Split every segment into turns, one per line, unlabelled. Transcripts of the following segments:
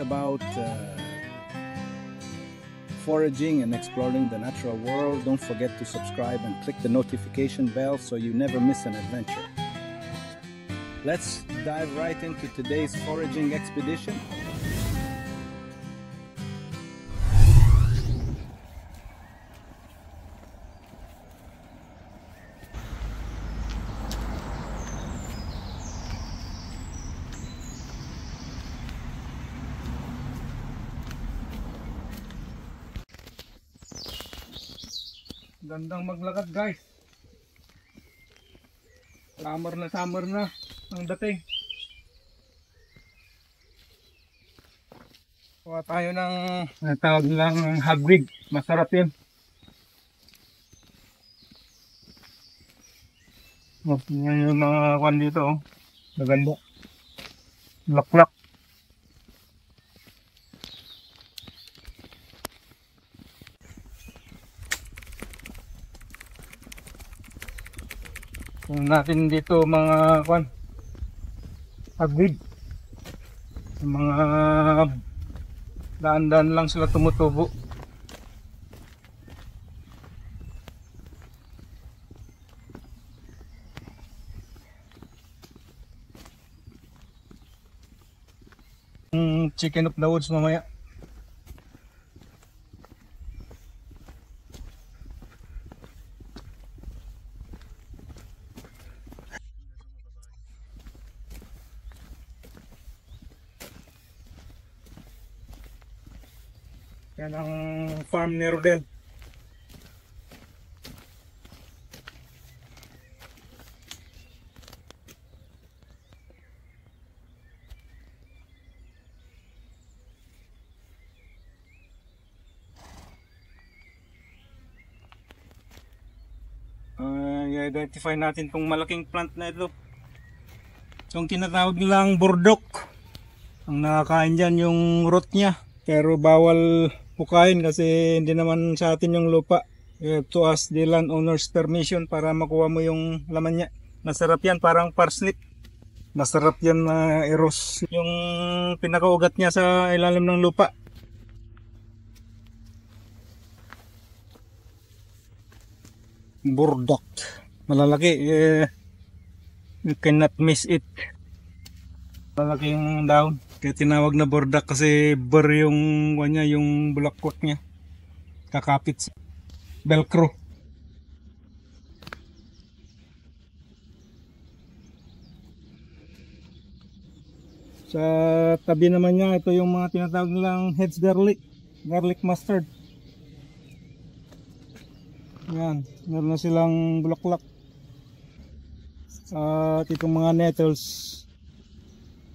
about foraging and exploring the natural world, don't forget to subscribe and click the notification bell so you never miss an adventure. Let's dive right into today's foraging expedition.
Gandang maglakad guys. Summer na ang dating. Kuha tayo ng tawag lang hagwig. Masarap yun. Yan yung mga kwan dito oh. Maganda. Laklak. Natin dito mga kwan hagwid, mga daan-daan lang sila tumutubo. Chicken of the woods mamaya. Yan ang farm ni Rodel. I-identify natin itong malaking plant na ito. Itong tinatawag nilang burdok. Ang nakakain dyan yung root niya. Pero bawal pukain kasi hindi naman sa atin yung lupa. You have to ask the landowner's permission para makuha mo yung laman niya. Masarap yan, parang parsnip. Masarap yan na eros. Yung pinakaugat niya sa ilalim ng lupa. Burdok. Malalaki. You cannot miss it. Malalaki yung daon. Kaya tinawag na burdak kasi bar yung kanya, yung bulaklak niya. Kakapit sa velcro. Sa tabi naman niya, ito yung mga tinatawag nilang heads garlic. Garlic mustard. Yan, meron na silang bulaklak. At itong mga nettles.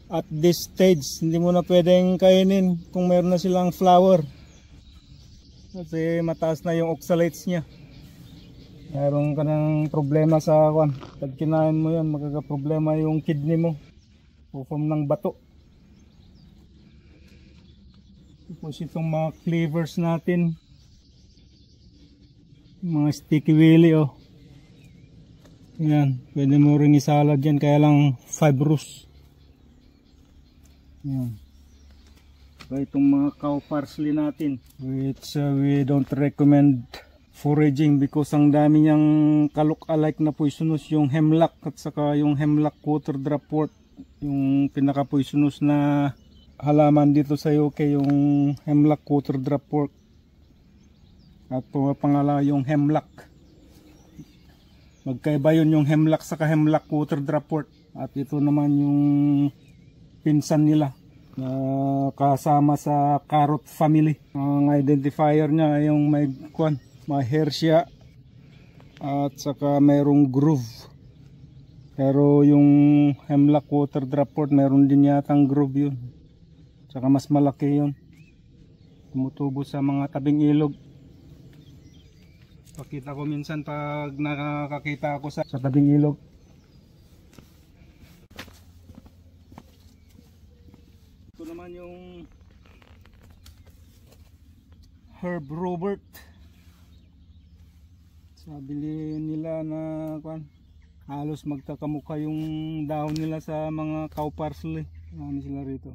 At this stage, hindi mo na pwedeng kainin kung meron na silang flower. Kasi mataas na yung oxalates niya. Meron ka ng problema sa kwan. Pag kinain mo yan, magkakaproblema yung kidney mo. Form ng bato. Tapos itong mga cleavers natin. Mga sticky willy oh. Yan, pwede mo ring isalad yan, kaya lang fibrous. Yan. So, itong mga cow parsley natin, which we don't recommend foraging because ang dami niyang ka-look-alike na poisonous, yung hemlock at saka yung hemlock water dropwort, yung pinaka-poisonous na halaman dito sa UK, yung hemlock water dropwort. At pangala yung hemlock. Magkaiba yun yung hemlock saka hemlock water dropwort. At ito naman yung pinsan nila na kasama sa carrot family. Ang identifier niya ay yung may hair siya at saka mayroong groove. Pero yung hemlock water dropwort mayroon din yatang groove yun. Saka mas malaki yun. Tumutubo sa mga tabing ilog. Pakita ko minsan pag nakakakita ako sa tabing ilog. Naman yung Herb Robert. Sabi nila na halos magkakamukha yung dahon nila sa mga cow parsley. Marami sila rito.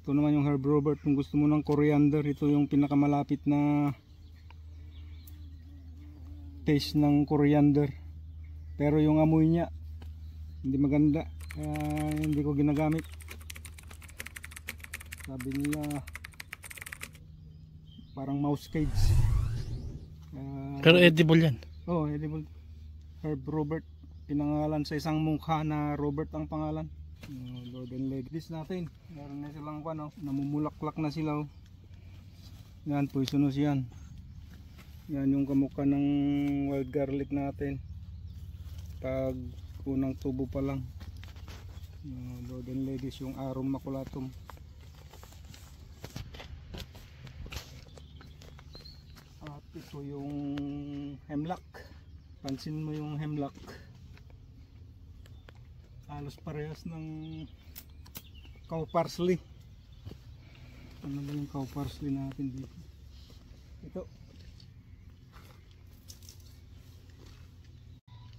Ito naman yung herb Robert. Kung gusto mo ng coriander, ito yung pinakamalapit na taste ng coriander. Pero yung amoy niya hindi maganda, kaya hindi ko ginagamit. Sabi nila parang mouse cage.
Pero edible yan.
Oh, edible. Herb Robert, pinangalan sa isang mungka na Robert ang pangalan. Lord and ladies natin, meron na silang namumulaklak na sila. Yan, poisonous yan. Yan yung kamukha ng wild garlic natin pag unang tubo pa lang. Lord and ladies, yung arum maculatum. At ito yung hemlock. Pansin mo yung hemlock, halos parehas ng cow parsley. Ano ba yung cow parsley natin dito?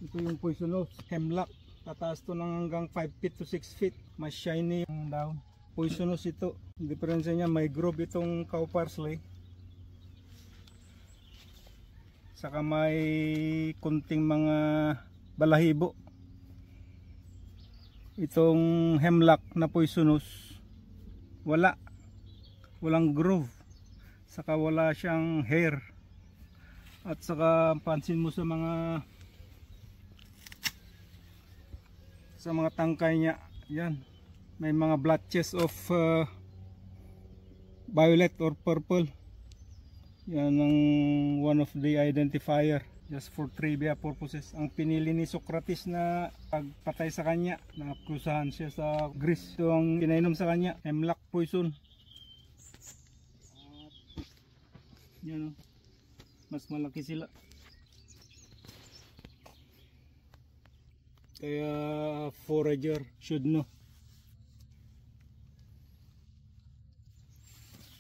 Ito yung poisonous hemlock. Tataas to ng hanggang 5 feet to 6 feet. Mas shiny yung daon. Poisonous ito. Ang diferensya niya, may grove itong cow parsley, saka may kunting mga balahibo. Itong hemlock na poisonous, walang groove, saka wala siyang hair. At saka pansin mo sa mga tangkay niya, yan, may mga blotches of violet or purple. Yan ang one of the identifier, just for trivia purposes. Ang pinili ni Socrates na pagpatay sa kanya, nakusahan siya sa Greece. Ito ang pinainom sa kanya, hemlock poison. Yan, mas malaki sila. Kaya forager should know.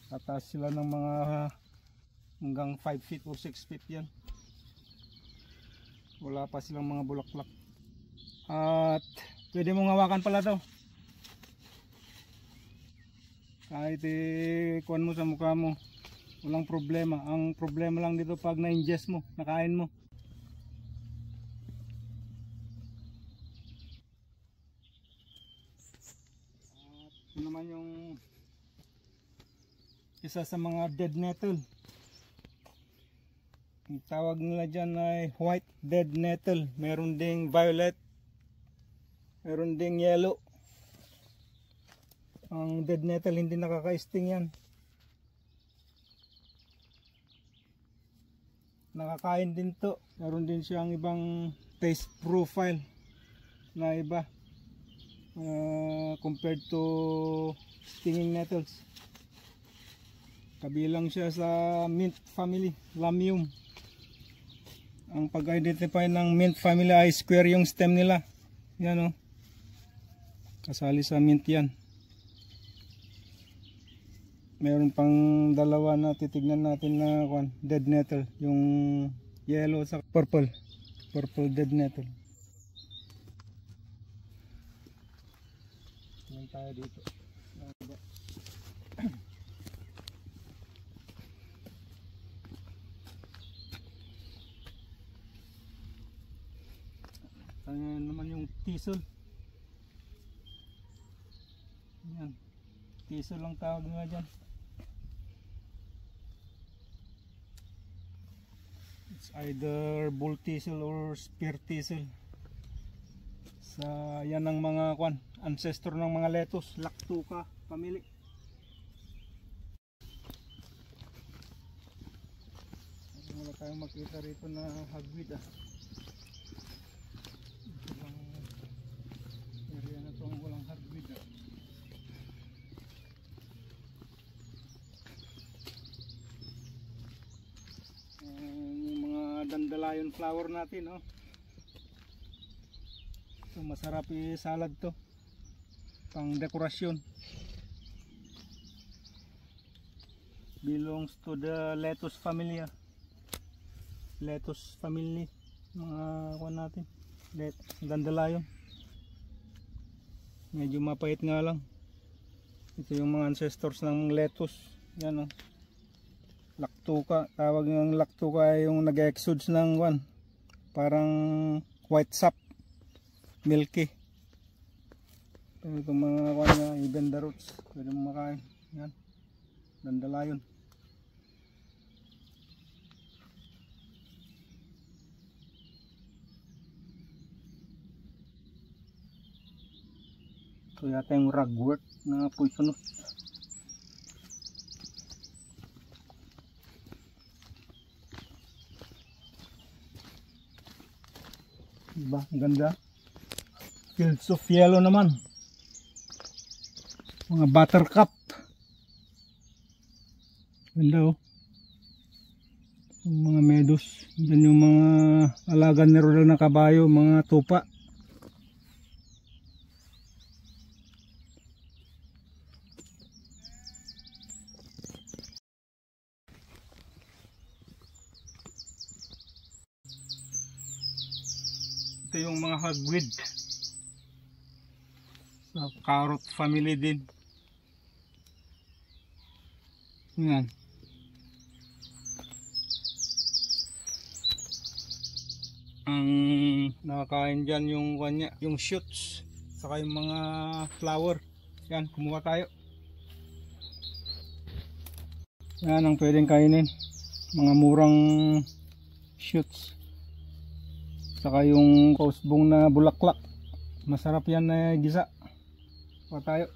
Tataas sila ng mga hanggang 5 feet or 6 feet yan. Wala pa silang mga bulaklak. At pwede mong hawakan pala daw. Kahit kuhan mo sa mukha mo, walang problema. Ang problema lang dito pag na-ingest mo, nakain mo. At ito naman yung isa sa mga dead nettle. Ang tawag nila dyan ay white dead nettle. Meron ding violet, meron ding yellow. Ang dead nettle hindi nakaka-sting yan. Nakakain din to. Meron din siyang ibang taste profile na iba compared to stinging nettles. Kabilang siya sa mint family, Lamium. Ang pag-identify ng mint family ay square yung stem nila. Yan o. Kasali sa mint yan. Meron pang dalawa na titignan natin na dead nettle. Yung yellow sa purple. Purple dead nettle. Tingnan tayo dito. Ayan naman yung thistle. Ayan. Thistle lang tawag nila dyan. It's either bull thistle or spear thistle. Yan ang mga ancestor ng mga lettuce, Lactuca family. Wala tayong makita rito na hagwid area na itong walang hagwid yung mga dandelion flower natin so masarap i-salad to, pang dekorasyon. Belongs to the lettuce family lettuce family, mga natin dandelion. Medyo mapait nga lang. Ito yung mga ancestors ng lettuce. Yan, oh. Lactuca. Tawag ng lactuca ay yung nag-exudes ng parang white sap. Milky. Itong mga even the roots. Pwede mo makain. Yan. Dandelion. Ito yata yung ragwort na poisonous. Diba? Ang ganda. Fields of yellow naman. Mga buttercup. Ganda, oh. Yung mga meadows. Yan yung mga alaga ni Rodel na kabayo, mga tupa. Ito yung mga hagweed sa carrot family din. Yan. Ang nakakain dyan yung kanya, yung shoots saka yung mga flower. Yan, kumuha tayo. Yan ang pwedeng kainin, mga murang shoots. Saka yung kausbong na bulaklak, masarap yan na gisa. Kuha tayo.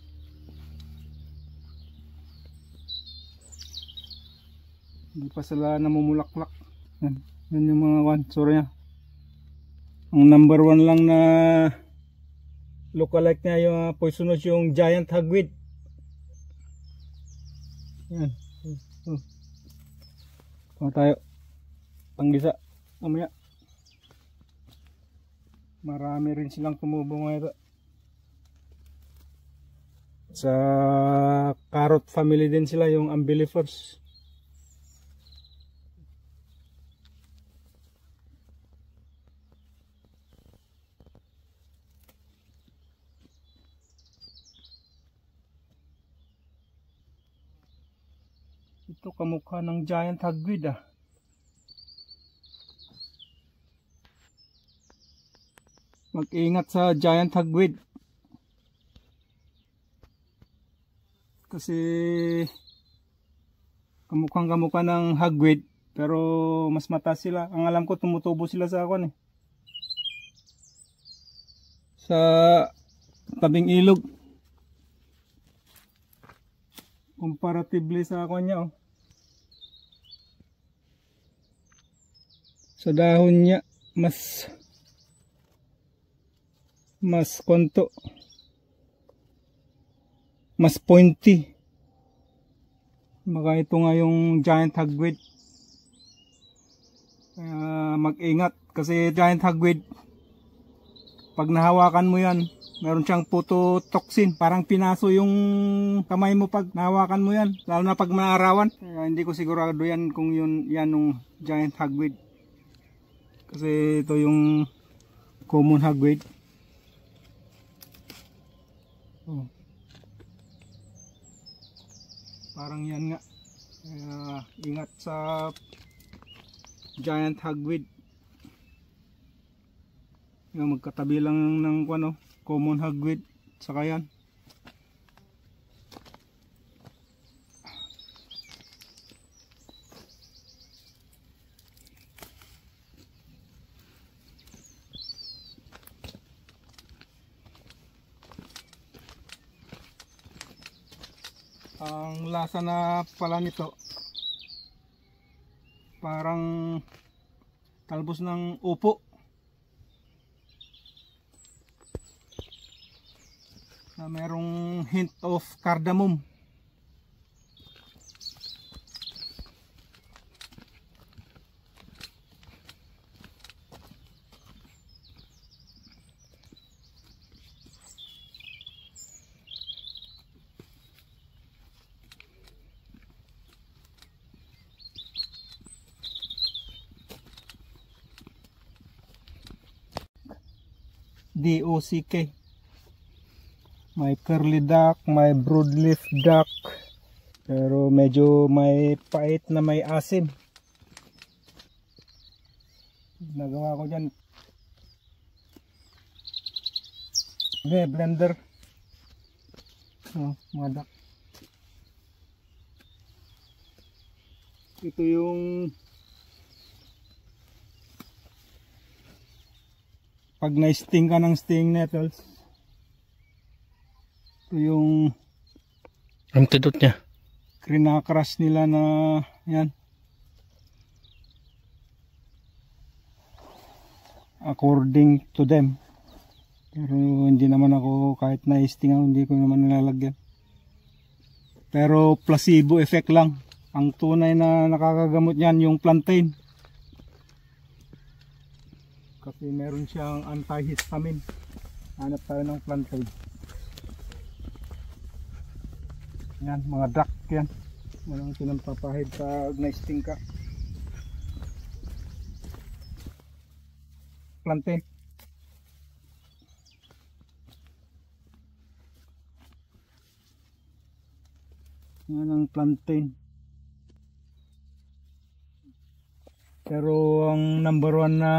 Hindi pa sila namumulaklak. Yan yung mga sorry niya. Ang number 1 lang na lookalike niya yung poisonous yung giant hagweed. Yan. Kuha tayo. Panggisa. Mamaya. Marami rin silang tumubo ngayon. Sa carrot family din sila, yung umbellifers. Ito kamukha ng giant hagweed, ah. Mag-ingat sa giant hagweed kasi kamukha ng hagweed pero mas mataas sila. Ang alam ko tumutubo sila sa sa tabing ilog comparatively sa niya, oh. Sa dahon niya mas konto, mas pointy. Baka ito nga yung giant hagweed. Mag-ingat kasi giant hagweed, pag nahawakan mo yan, meron siyang phototoxin. Parang pinaso yung kamay mo pag nahawakan mo yan, lalo na pag maarawan. Hindi ko sigurado yan kung yan yung giant hagweed, kasi ito yung common hagweed. Oh. Parang yan nga. Ingat sa giant hagweed. Magkatabi lang ng common hagweed saka yan. Ang lasa na pala nito parang talbos ng upo na merong hint of cardamom. DOCK. May curly duck, may broadleaf duck. Pero medyo may pait na may asim. Nagawa ko dyan. Okay, blender. Oh, mga duck. Ito yung pag na-sting ka ng sting nettles. Ito yung
Antidote niya.
krinakras nila na yan. According to them. Pero hindi naman ako kahit na-sting ako, hindi ko naman nilalagyan. Pero placebo effect lang. Ang tunay na nakakagamot niyan yung plantain. Kasi meron siyang antihistamine. Hanap tayo ng plantain. Yan, mga duck yan. Walang sinampapahid pag na-sting ka. Plantain. Yan ang plantain. Pero ang number one na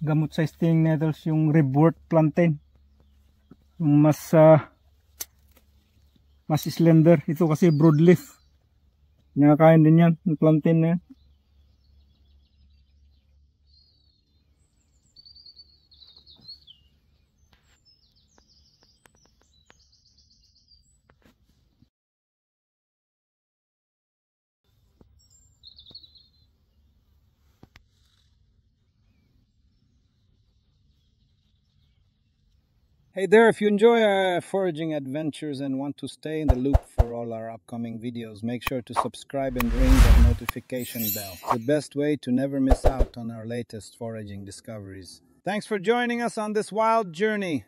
gamot sa sting nettles yung ribwort plantain. Yung mas slender. Ito kasi broadleaf. Nakakain din yan, yung plantain na yan.
Hey there, if you enjoy our foraging adventures and want to stay in the loop for all our upcoming videos, make sure to subscribe and ring that notification bell. It's the best way to never miss out on our latest foraging discoveries. Thanks for joining us on this wild journey.